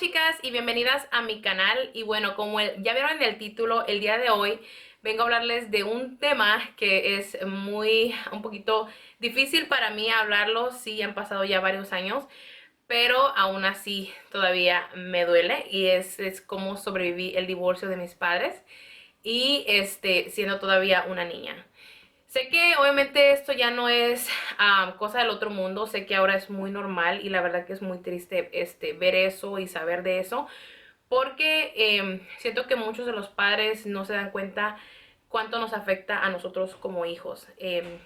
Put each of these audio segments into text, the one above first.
chicas y bienvenidas a mi canal. Y bueno, como ya vieron en el título, el día de hoy vengo a hablarles de un tema que es un poquito difícil para mí hablarlo. Sí, han pasado ya varios años, pero aún así todavía me duele, y es cómo sobreviví el divorcio de mis padres y siendo todavía una niña. Sé que obviamente esto ya no es cosa del otro mundo. Sé que ahora es muy normal y la verdad que es muy triste ver eso y saber de eso, porque siento que muchos de los padres no se dan cuenta cuánto nos afecta a nosotros como hijos.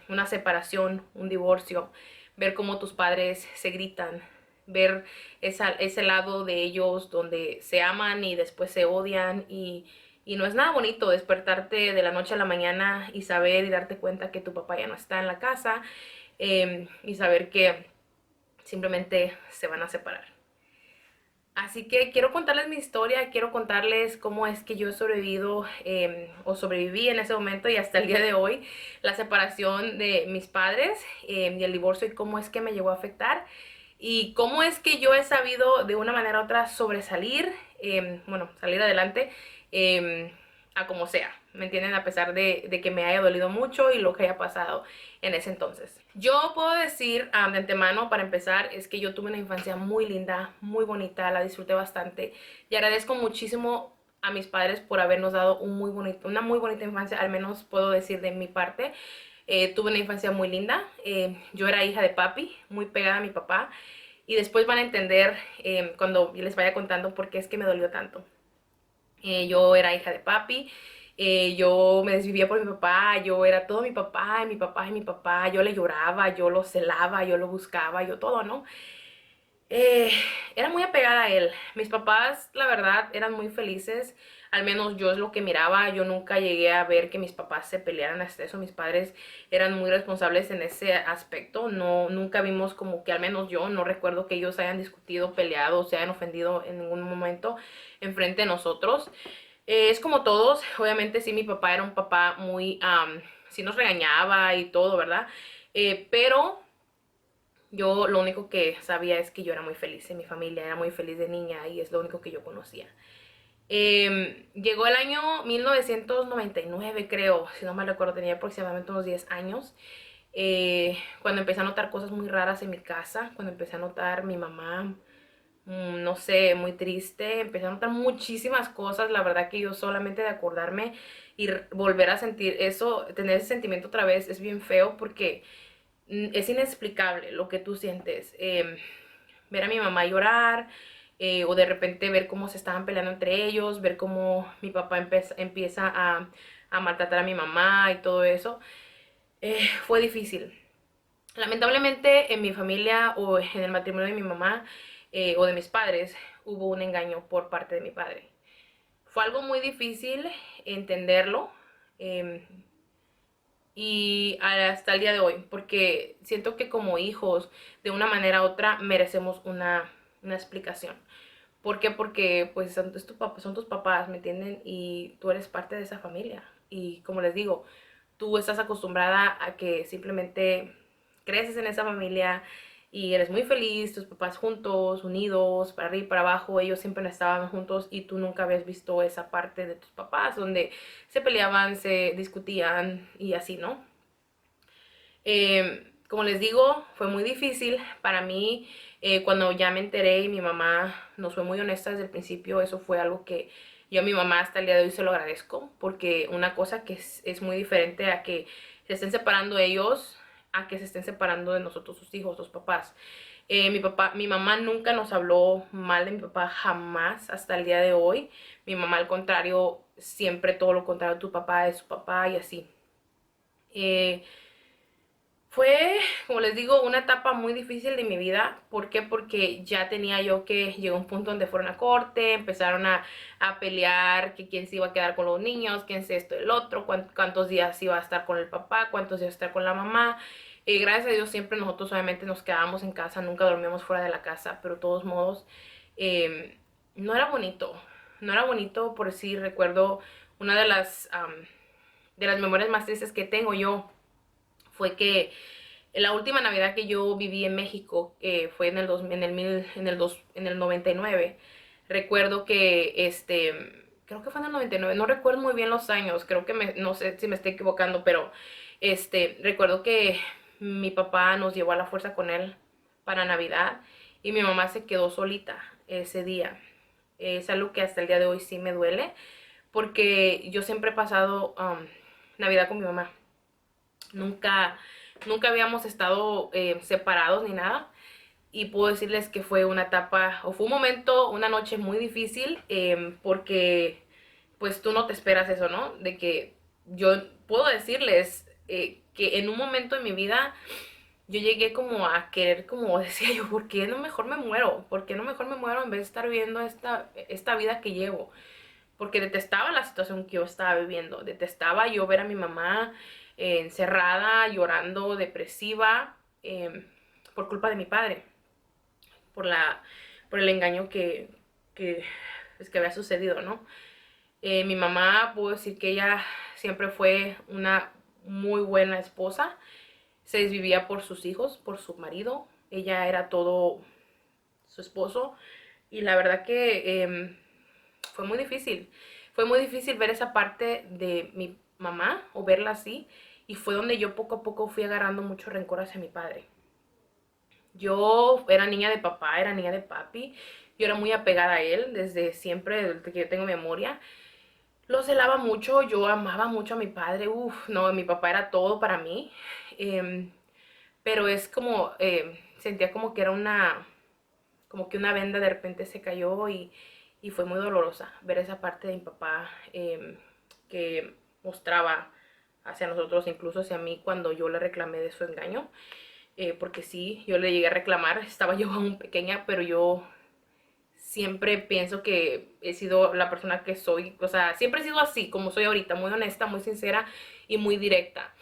Una separación, un divorcio, ver cómo tus padres se gritan, ver ese lado de ellos donde se aman y después se odian, y no es nada bonito despertarte de la noche a la mañana y saber y darte cuenta que tu papá ya no está en la casa, y saber que simplemente se van a separar. Así que quiero contarles mi historia, quiero contarles cómo es que yo he sobrevivido, o sobreviví en ese momento y hasta el día de hoy, la separación de mis padres, y el divorcio, y cómo es que me llegó a afectar y cómo es que yo he sabido de una manera u otra sobresalir, bueno, salir adelante, eh, a como sea, ¿me entienden? A pesar de que me haya dolido mucho y lo que haya pasado en ese entonces. Yo puedo decir de antemano, para empezar, es que yo tuve una infancia muy linda, muy bonita, la disfruté bastante y agradezco muchísimo a mis padres por habernos dado una muy bonita infancia, al menos puedo decir de mi parte. Tuve una infancia muy linda. Yo era hija de papi, muy pegada a mi papá, y después van a entender cuando les vaya contando por qué es que me dolió tanto. Yo era hija de papi, yo me desvivía por mi papá, yo era todo mi papá, y mi papá, y mi papá, yo le lloraba, yo lo celaba, yo lo buscaba, yo todo, ¿no? Eh, Era muy apegada a él. Mis papás, la verdad, eran muy felices. Al menos yo es lo que miraba. Yo nunca llegué a ver que mis papás se pelearan hasta eso. Mis padres eran muy responsables en ese aspecto. No, nunca vimos como que, al menos yo, no recuerdo que ellos hayan discutido, peleado, se hayan ofendido en ningún momento enfrente de nosotros. Es como todos. Obviamente sí, mi papá era un papá muy, sí nos regañaba y todo, ¿verdad? Pero yo lo único que sabía es que yo era muy feliz, en mi familia era muy feliz de niña, y es lo único que yo conocía. Llegó el año 1999, creo, si no me recuerdo, tenía aproximadamente unos 10 años, cuando empecé a notar cosas muy raras en mi casa, cuando empecé a notar mi mamá, no sé, muy triste, empecé a notar muchísimas cosas. La verdad que yo solamente de acordarme y volver a sentir eso, tener ese sentimiento otra vez, es bien feo, porque es inexplicable lo que tú sientes. Ver a mi mamá llorar, o de repente ver cómo se estaban peleando entre ellos, ver cómo mi papá empieza a maltratar a mi mamá y todo eso. Fue difícil. Lamentablemente en mi familia, o en el matrimonio de mi mamá, o de mis padres, hubo un engaño por parte de mi padre. Fue algo muy difícil entenderlo, eh, y hasta el día de hoy, porque siento que como hijos, de una manera u otra, merecemos una explicación. ¿Por qué? Porque pues son tus papás, ¿me entienden? Y tú eres parte de esa familia. Y como les digo, tú estás acostumbrada a que simplemente creces en esa familia y eres muy feliz, tus papás juntos, unidos, para arriba y para abajo, ellos siempre estaban juntos, y tú nunca habías visto esa parte de tus papás donde se peleaban, se discutían y así, ¿no? Como les digo, fue muy difícil para mí. Cuando ya me enteré, y mi mamá nos fue muy honesta desde el principio, eso fue algo que yo a mi mamá hasta el día de hoy se lo agradezco, porque una cosa que es muy diferente a que se estén separando ellos, a que se estén separando de nosotros, sus hijos, los papás. Mi mamá nunca nos habló mal de mi papá, jamás, hasta el día de hoy. Mi mamá, al contrario, siempre todo lo contrario, tu papá es su papá y así. Eh, Fue, como les digo, una etapa muy difícil de mi vida. ¿Por qué? Porque ya tenía yo que llegó un punto donde fueron a corte, empezaron a pelear, que quién se iba a quedar con los niños, quién se esto, el otro, cuántos días iba a estar con el papá, cuántos días estar con la mamá. Gracias a Dios siempre nosotros obviamente nos quedábamos en casa, nunca dormíamos fuera de la casa, pero de todos modos, eh, no era bonito. No era bonito. Por si recuerdo, una de las memorias más tristes que tengo yo fue que la última Navidad que yo viví en México, fue en el 99, Recuerdo que, creo que fue en el 99, no recuerdo muy bien los años, creo que no sé si me estoy equivocando, pero recuerdo que mi papá nos llevó a la fuerza con él para Navidad y mi mamá se quedó solita ese día. Es algo que hasta el día de hoy sí me duele porque yo siempre he pasado Navidad con mi mamá. Nunca, nunca habíamos estado separados ni nada. Y puedo decirles que fue una etapa, o fue un momento, una noche muy difícil, porque pues tú no te esperas eso, ¿no? De que yo puedo decirles que en un momento de mi vida yo llegué como a querer, como decía yo, ¿por qué no mejor me muero? ¿Por qué no mejor me muero en vez de estar viviendo esta vida que llevo? Porque detestaba la situación que yo estaba viviendo, detestaba yo ver a mi mamá encerrada, llorando, depresiva, por culpa de mi padre, por la, por el engaño que había sucedido, ¿no? Mi mamá, puedo decir que ella siempre fue una muy buena esposa, se desvivía por sus hijos, por su marido, ella era todo su esposo, y la verdad que fue muy difícil ver esa parte de mi mamá o verla así, y fue donde yo poco a poco fui agarrando mucho rencor hacia mi padre. Yo era niña de papá, era niña de papi, yo era muy apegada a él desde siempre, desde que yo tengo memoria. Lo celaba mucho, yo amaba mucho a mi padre, uff, no, mi papá era todo para mí. Em, pero es como, sentía como que era como que una venda de repente se cayó y fue muy dolorosa ver esa parte de mi papá que mostraba hacia nosotros, incluso hacia mí cuando yo le reclamé de su engaño. Porque sí, yo le llegué a reclamar, estaba yo aún pequeña, pero yo siempre pienso que he sido la persona que soy, o sea, siempre he sido así, como soy ahorita, muy honesta, muy sincera y muy directa.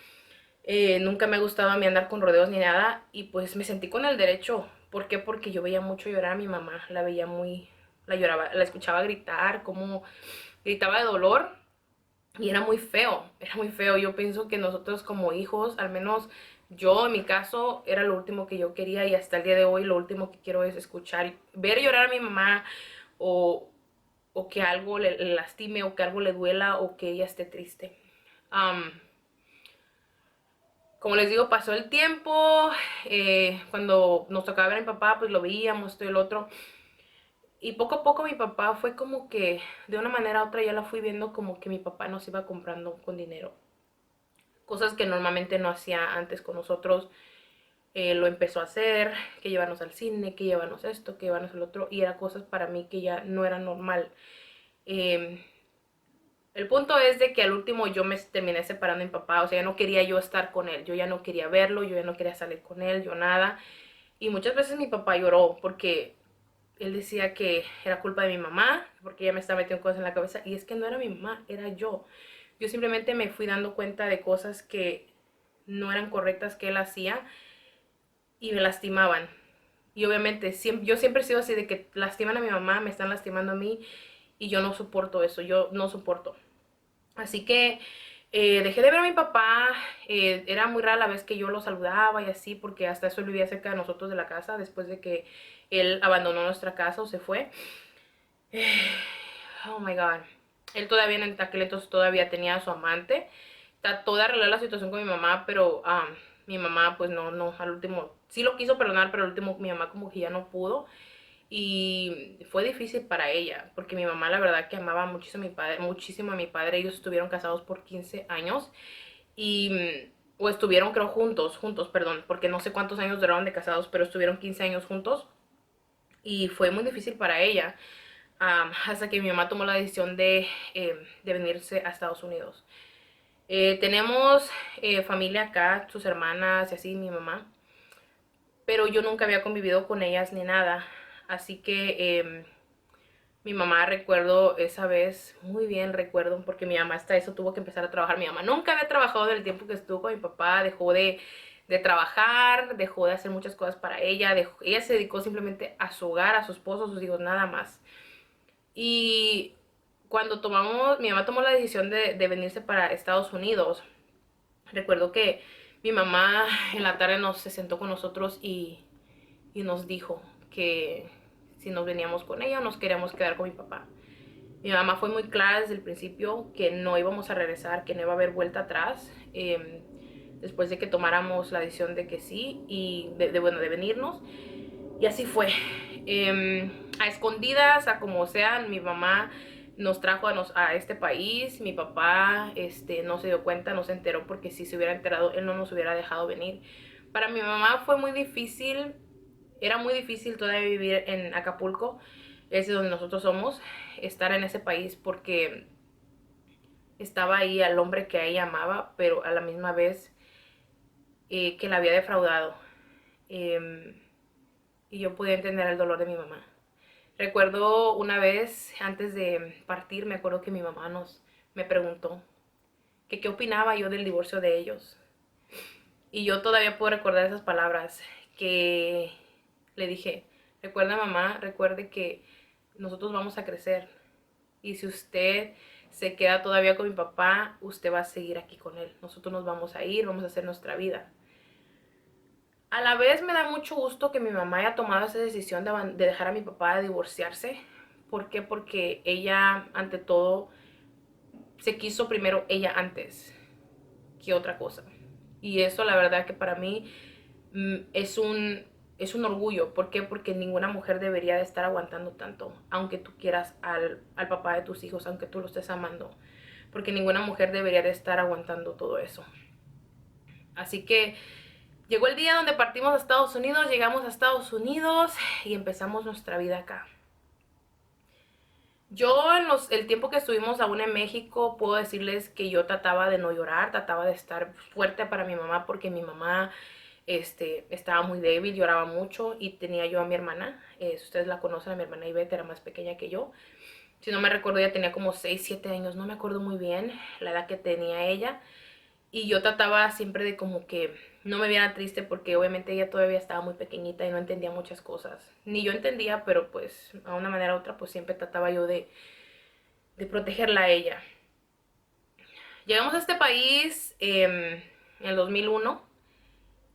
Nunca me ha gustado a mí andar con rodeos ni nada y pues me sentí con el derecho. ¿Por qué? Porque yo veía mucho llorar a mi mamá, la veía muy, la lloraba, la escuchaba gritar, como gritaba de dolor y era muy feo, era muy feo. Yo pienso que nosotros como hijos, al menos yo en mi caso, era lo último que yo quería y hasta el día de hoy lo último que quiero es escuchar, ver llorar a mi mamá o, o que algo le lastime o que algo le duela o que ella esté triste. Um, Como les digo, pasó el tiempo, cuando nos tocaba ver a mi papá, pues lo veíamos, esto y el otro. Y poco a poco mi papá fue como que, de una manera u otra, ya la fui viendo como que mi papá nos iba comprando con dinero. Cosas que normalmente no hacía antes con nosotros, lo empezó a hacer, que llevarnos al cine, que llevarnos esto, que llevarnos el otro, y era cosas para mí que ya no era normal. Eh, el punto es de que al último yo me terminé separando de mi papá, o sea, ya no quería yo estar con él, yo ya no quería verlo, yo ya no quería salir con él, yo nada. Y muchas veces mi papá lloró porque él decía que era culpa de mi mamá, porque ella me estaba metiendo cosas en la cabeza, y es que no era mi mamá, era yo. Yo simplemente me fui dando cuenta de cosas que no eran correctas que él hacía y me lastimaban. Y obviamente yo siempre he sido así de que lastiman a mi mamá, me están lastimando a mí y yo no soporto eso, yo no soporto. Así que dejé de ver a mi papá, era muy rara la vez que yo lo saludaba y así, porque hasta eso él vivía cerca de nosotros de la casa, después de que él abandonó nuestra casa o se fue. Oh my God. Él todavía en aquel entonces todavía tenía a su amante. Trató de arreglar la situación con mi mamá, pero mi mamá pues no, al último sí lo quiso perdonar, pero al último mi mamá como que ya no pudo. Y fue difícil para ella, porque mi mamá la verdad que amaba muchísimo a mi padre. Ellos estuvieron casados por 15 años y, o estuvieron creo juntos, perdón, porque no sé cuántos años duraron de casados, pero estuvieron 15 años juntos y fue muy difícil para ella, hasta que mi mamá tomó la decisión de venirse a Estados Unidos. Tenemos familia acá, sus hermanas y así, mi mamá, pero yo nunca había convivido con ellas ni nada, así que mi mamá, recuerdo esa vez, muy bien recuerdo, porque mi mamá hasta eso tuvo que empezar a trabajar. Mi mamá nunca había trabajado en el tiempo que estuvo con mi papá, dejó de trabajar, dejó de hacer muchas cosas para ella, ella se dedicó simplemente a su hogar, a su esposo, a sus hijos, nada más. Y cuando mi mamá tomó la decisión de venirse para Estados Unidos, recuerdo que mi mamá en la tarde se sentó con nosotros y nos dijo que si nos veníamos con ella o nos queríamos quedar con mi papá. Mi mamá fue muy clara desde el principio que no íbamos a regresar, que no iba a haber vuelta atrás, después de que tomáramos la decisión de que sí y de venirnos. Y así fue. A escondidas, a como sean, mi mamá nos trajo a este país. Mi papá no se dio cuenta, no se enteró, porque si se hubiera enterado, él no nos hubiera dejado venir. Para mi mamá fue muy difícil, era muy difícil todavía vivir en Acapulco, es de donde nosotros somos, estar en ese país, porque estaba ahí al hombre que ella amaba, pero a la misma vez que la había defraudado. Y yo podía entender el dolor de mi mamá. Recuerdo una vez, antes de partir, me acuerdo que mi mamá me preguntó que qué opinaba yo del divorcio de ellos. Y yo todavía puedo recordar esas palabras que le dije: recuerda, mamá, recuerde que nosotros vamos a crecer. Y si usted se queda todavía con mi papá, usted va a seguir aquí con él. Nosotros nos vamos a ir, vamos a hacer nuestra vida. A la vez me da mucho gusto que mi mamá haya tomado esa decisión de dejar a mi papá, de divorciarse. ¿Por qué? Porque ella, ante todo, se quiso primero ella antes que otra cosa. Y eso, la verdad, que para mí es un orgullo. ¿Por qué? Porque ninguna mujer debería de estar aguantando tanto, aunque tú quieras al papá de tus hijos, aunque tú lo estés amando. Porque ninguna mujer debería de estar aguantando todo eso. Así que llegó el día donde partimos a Estados Unidos, llegamos a Estados Unidos y empezamos nuestra vida acá. Yo en el tiempo que estuvimos aún en México, puedo decirles que yo trataba de no llorar, trataba de estar fuerte para mi mamá, porque mi mamá estaba muy débil, lloraba mucho, y tenía yo a mi hermana. Si ustedes la conocen, a mi hermana Ivette, era más pequeña que yo. Si no me recuerdo, ella tenía como 6, 7 años, no me acuerdo muy bien la edad que tenía ella. Y yo trataba siempre de como que no me viera triste, porque obviamente ella todavía estaba muy pequeñita y no entendía muchas cosas. Ni yo entendía, pero pues a una manera u otra pues siempre trataba yo de protegerla a ella. Llegamos a este país en el 2001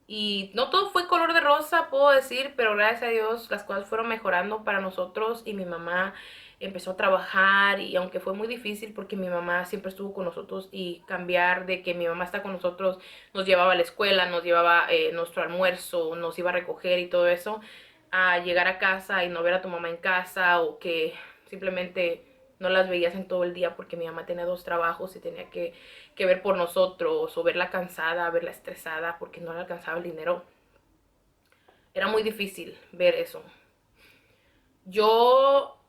y no todo fue color de rosa, puedo decir, pero gracias a Dios las cosas fueron mejorando para nosotros, y mi mamá empezó a trabajar. Y aunque fue muy difícil, porque mi mamá siempre estuvo con nosotros, y cambiar de que mi mamá está con nosotros, nos llevaba a la escuela, nos llevaba nuestro almuerzo, nos iba a recoger y todo eso, a llegar a casa y no ver a tu mamá en casa, o que simplemente no las veías en todo el día, porque mi mamá tenía 2 trabajos y tenía que ver por nosotros, o verla cansada, verla estresada porque no le alcanzaba el dinero. Era muy difícil ver eso. Yo,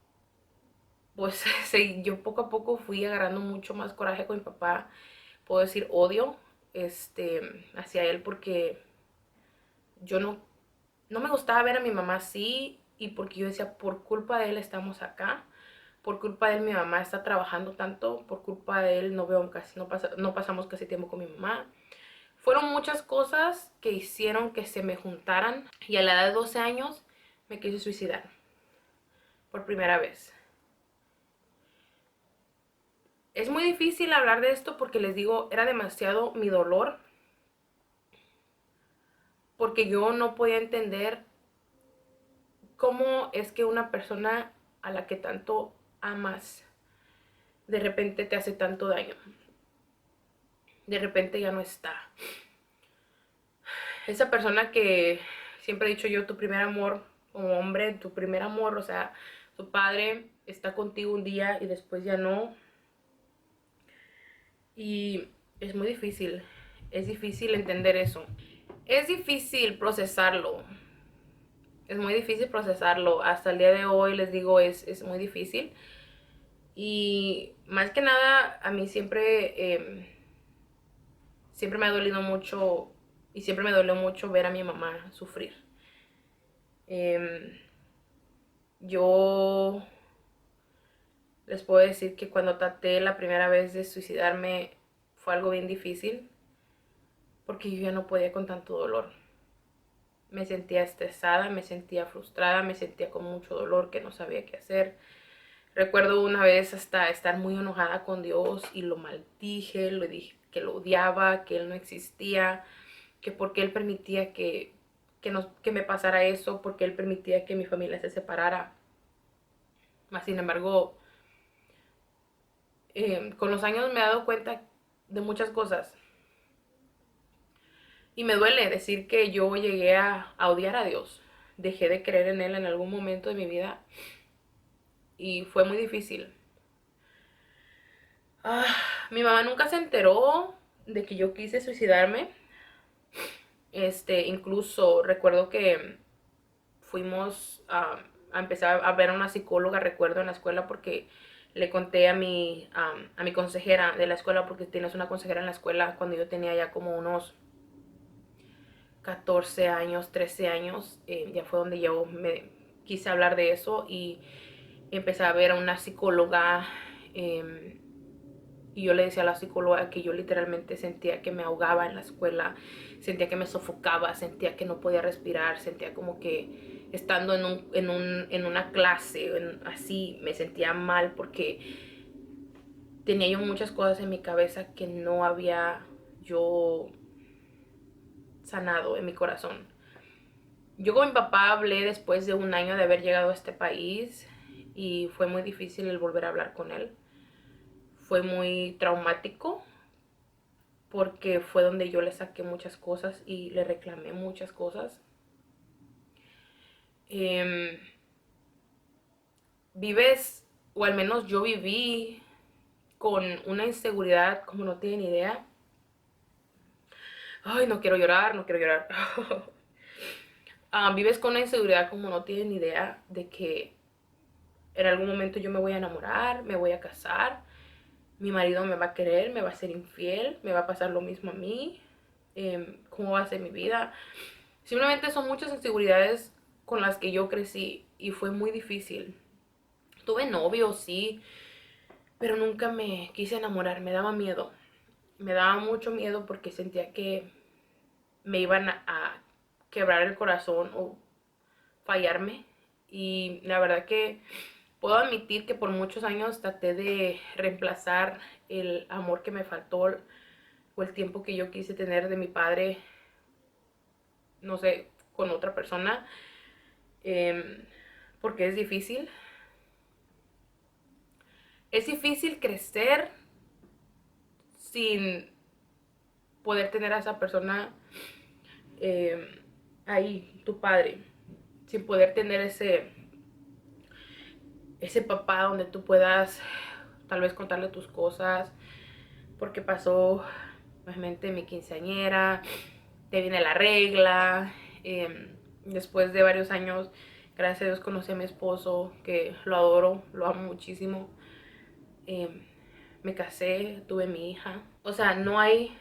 pues, sí, yo poco a poco fui agarrando mucho más coraje con mi papá. Puedo decir odio, hacia él, porque yo no me gustaba ver a mi mamá así, y porque yo decía, por culpa de él estamos acá. Por culpa de él mi mamá está trabajando tanto, por culpa de él no pasamos casi tiempo con mi mamá. Fueron muchas cosas que hicieron que se me juntaran, y a la edad de 12 años me quise suicidar por primera vez. Es muy difícil hablar de esto, porque les digo, era demasiado mi dolor, porque yo no podía entender cómo es que una persona a la que tanto amas de repente te hace tanto daño. De repente ya no está. Esa persona que siempre he dicho yo, tu primer amor como hombre, tu primer amor, o sea, tu padre está contigo un día y después ya no. Y es muy difícil. Es difícil entender eso. Es difícil procesarlo. Es muy difícil procesarlo. Hasta el día de hoy, les digo, es muy difícil. Y más que nada, a mí siempre me ha dolido mucho, y siempre me dolió mucho ver a mi mamá sufrir. Yo les puedo decir que cuando traté la primera vez de suicidarme fue algo bien difícil, porque yo ya no podía con tanto dolor. Me sentía estresada, me sentía frustrada, me sentía con mucho dolor que no sabía qué hacer. Recuerdo una vez hasta estar muy enojada con Dios, y lo maldije, le dije que lo odiaba, que Él no existía, que porque Él permitía que me pasara eso, porque Él permitía que mi familia se separara. Más sin embargo, con los años me he dado cuenta de muchas cosas. Y me duele decir que yo llegué a odiar a Dios. Dejé de creer en Él en algún momento de mi vida. Y fue muy difícil. Ah, mi mamá nunca se enteró de que yo quise suicidarme. Incluso recuerdo que fuimos a empezar a ver a una psicóloga, recuerdo, en la escuela, porque le conté a mi consejera de la escuela, porque tienes una consejera en la escuela, cuando yo tenía ya como unos 14 años, 13 años, ya fue donde yo me quise hablar de eso y empecé a ver a una psicóloga. Y yo le decía a la psicóloga que yo literalmente sentía que me ahogaba en la escuela, sentía que me sofocaba, sentía que no podía respirar, sentía como que estando en una clase, así, me sentía mal porque tenía yo muchas cosas en mi cabeza que no había yo sanado en mi corazón. Yo con mi papá hablé después de un año de haber llegado a este país y fue muy difícil el volver a hablar con él. Fue muy traumático porque fue donde yo le saqué muchas cosas y le reclamé muchas cosas. Eh, Vives, o al menos yo viví con una inseguridad como no tienen idea. Ay, no quiero llorar, no quiero llorar. Vives con una inseguridad como no tienen idea de que en algún momento yo me voy a enamorar, me voy a casar, mi marido me va a querer, me va a ser infiel, me va a pasar lo mismo a mí, cómo va a ser mi vida. Simplemente son muchas inseguridades con las que yo crecí y fue muy difícil. Tuve novio, sí, pero nunca me quise enamorar, me daba miedo. Me daba mucho miedo porque sentía que me iban a quebrar el corazón o fallarme. Y la verdad que puedo admitir que por muchos años traté de reemplazar el amor que me faltó o el tiempo que yo quise tener de mi padre, no sé, con otra persona, porque es difícil. Es difícil crecer sin poder tener a esa persona ahí, tu padre, sin poder tener ese papá donde tú puedas tal vez contarle tus cosas, porque pasó, obviamente, mi quinceañera, te viene la regla, después de varios años, gracias a Dios conocí a mi esposo, que lo adoro, lo amo muchísimo. Me casé, tuve mi hija. O sea, no hay,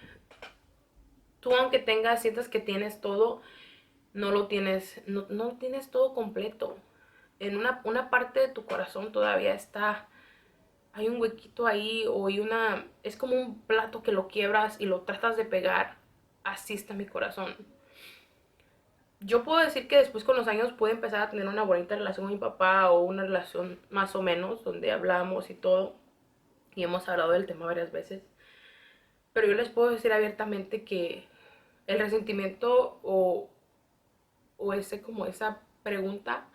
tú aunque tengas, sientas que tienes todo, no lo tienes, no tienes todo completo. En una parte de tu corazón todavía está, hay un huequito ahí, o hay es como un plato que lo quiebras y lo tratas de pegar. Así está mi corazón. Yo puedo decir que después con los años pude empezar a tener una bonita relación con mi papá, o una relación más o menos donde hablamos y todo, y hemos hablado del tema varias veces, pero yo les puedo decir abiertamente que el resentimiento o como esa pregunta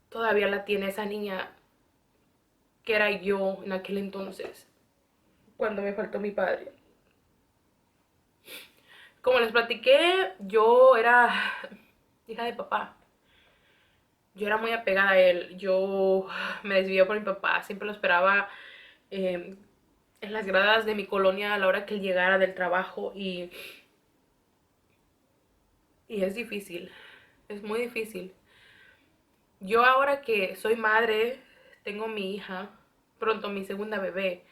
todavía la tiene esa niña que era yo en aquel entonces, cuando me faltó mi padre. Como les platiqué, yo era hija de papá. Yo era muy apegada a él. Yo me desvivía por mi papá. Siempre lo esperaba en las gradas de mi colonia a la hora que él llegara del trabajo. Y es difícil. Es muy difícil. Yo ahora que soy madre, tengo mi hija, pronto mi segunda bebé,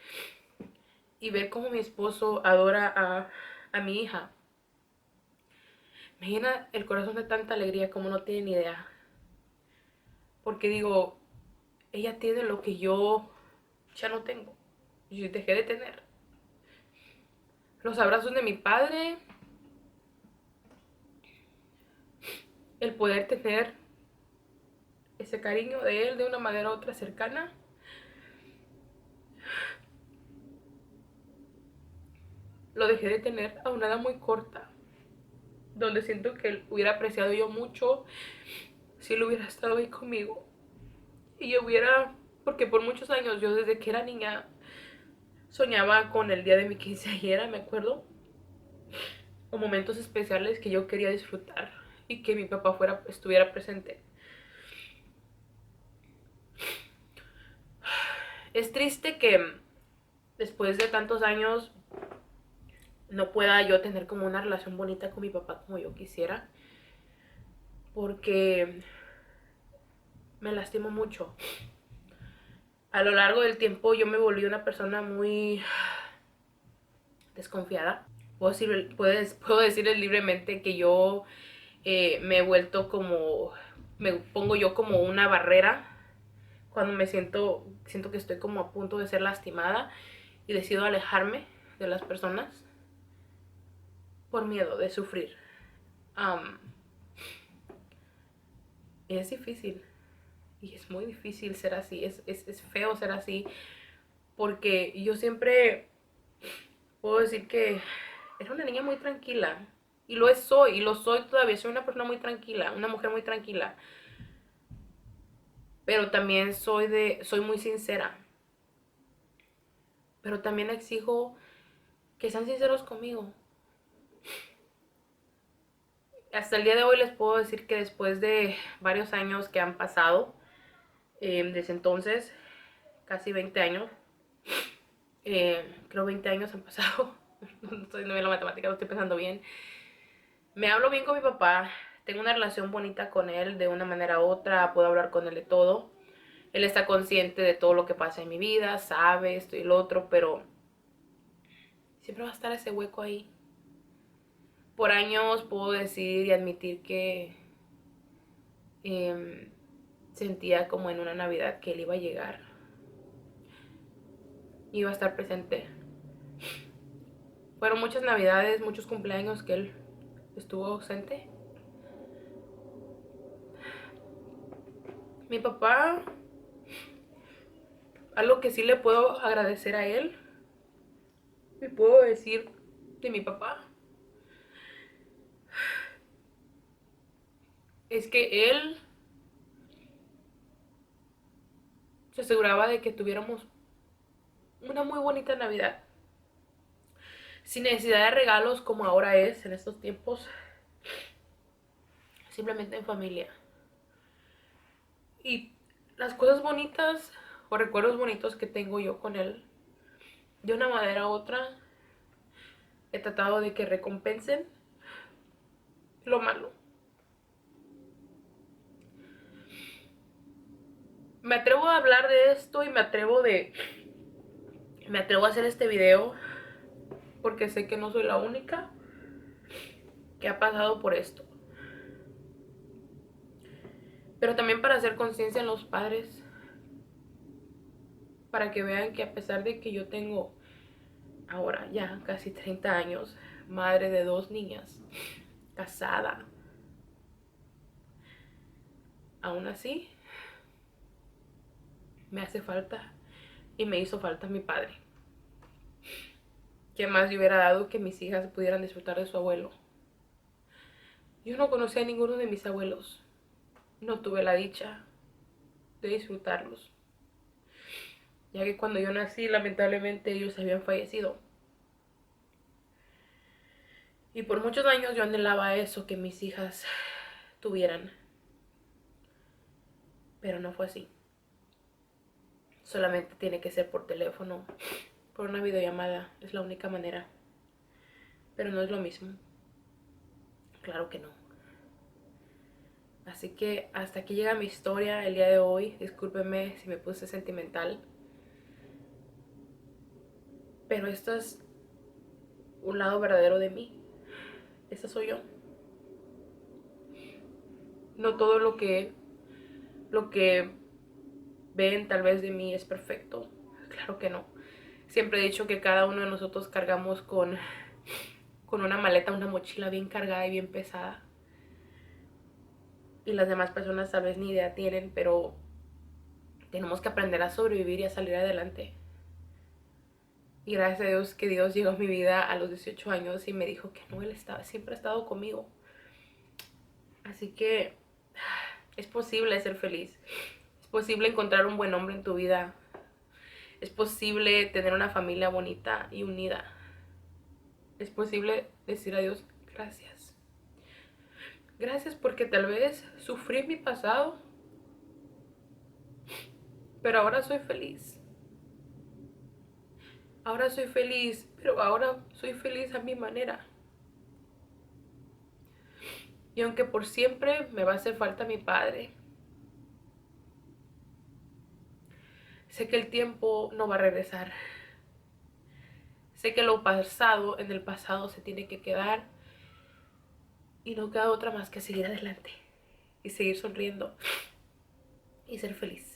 y ver cómo mi esposo adora a mi hija, me llena el corazón de tanta alegría como no tienen idea. Porque digo, ella tiene lo que yo ya no tengo. Yo dejé de tener. Los abrazos de mi padre, el poder tener ese cariño de él de una manera u otra cercana. Lo dejé de tener a una edad muy corta, donde siento que él hubiera apreciado yo mucho si él hubiera estado ahí conmigo. y yo hubiera, porque por muchos años yo desde que era niña soñaba con el día de mi quinceañera, me acuerdo, o momentos especiales que yo quería disfrutar y que mi papá estuviera presente. Es triste que después de tantos años no pueda yo tener como una relación bonita con mi papá como yo quisiera, porque me lastimó mucho. A lo largo del tiempo yo me volví una persona muy desconfiada. Puedo decirles libremente que yo me he vuelto como, me pongo yo como una barrera cuando siento que estoy como a punto de ser lastimada y decido alejarme de las personas por miedo de sufrir. Um, es difícil y es muy difícil ser así, es feo ser así, porque yo siempre puedo decir que era una niña muy tranquila. Y lo soy todavía. Soy una persona muy tranquila, una mujer muy tranquila. Pero también soy muy sincera. Pero también exijo que sean sinceros conmigo. Hasta el día de hoy les puedo decir que después de varios años que han pasado, desde entonces, casi 20 años, creo 20 años han pasado, no estoy bien la matemática, no estoy pensando bien. Me hablo bien con mi papá, tengo una relación bonita con él de una manera u otra, puedo hablar con él de todo. Él está consciente de todo lo que pasa en mi vida, sabe esto y lo otro, pero siempre va a estar ese hueco ahí. Por años puedo decir y admitir que eh, sentía como en una Navidad que él iba a llegar, iba a estar presente. Fueron muchas Navidades, muchos cumpleaños que él estuvo ausente. Mi papá, algo que sí le puedo agradecer a él, me puedo decir de mi papá, es que él se aseguraba de que tuviéramos una muy bonita Navidad. Sin necesidad de regalos como ahora es en estos tiempos, simplemente en familia. Y las cosas bonitas o recuerdos bonitos que tengo yo con él, de una manera u otra, he tratado de que recompensen lo malo. Me atrevo a hablar de esto y me atrevo a hacer este video porque sé que no soy la única que ha pasado por esto. Pero también para hacer conciencia en los padres, para que vean que a pesar de que yo tengo ahora ya casi 30 años, madre de 2 niñas, casada, aún así me hace falta y me hizo falta mi padre. ¿Qué más yo hubiera dado que mis hijas pudieran disfrutar de su abuelo? Yo no conocí a ninguno de mis abuelos. No tuve la dicha de disfrutarlos, ya que cuando yo nací, lamentablemente ellos habían fallecido. Y por muchos años yo anhelaba eso que mis hijas tuvieran, pero no fue así. Solamente tiene que ser por teléfono, por una videollamada, es la única manera. Pero no es lo mismo. Claro que no. Así que hasta aquí llega mi historia el día de hoy. Discúlpeme si me puse sentimental. Pero esto es un lado verdadero de mí. Esta soy yo. No todo lo que ven tal vez de mí es perfecto. Claro que no. Siempre he dicho que cada uno de nosotros cargamos con una maleta, una mochila bien cargada y bien pesada. Y las demás personas tal vez ni idea tienen, pero tenemos que aprender a sobrevivir y a salir adelante. Y gracias a Dios que Dios llegó a mi vida a los 18 años y me dijo que no, siempre ha estado conmigo. Así que es posible ser feliz. Es posible encontrar un buen hombre en tu vida. Es posible tener una familia bonita y unida. Es posible decir a Dios, gracias. Gracias porque tal vez sufrí en mi pasado, pero ahora soy feliz. Ahora soy feliz, pero ahora soy feliz a mi manera. Y aunque por siempre me va a hacer falta mi padre, sé que el tiempo no va a regresar. Sé que lo pasado en el pasado se tiene que quedar y no queda otra más que seguir adelante y seguir sonriendo y ser feliz.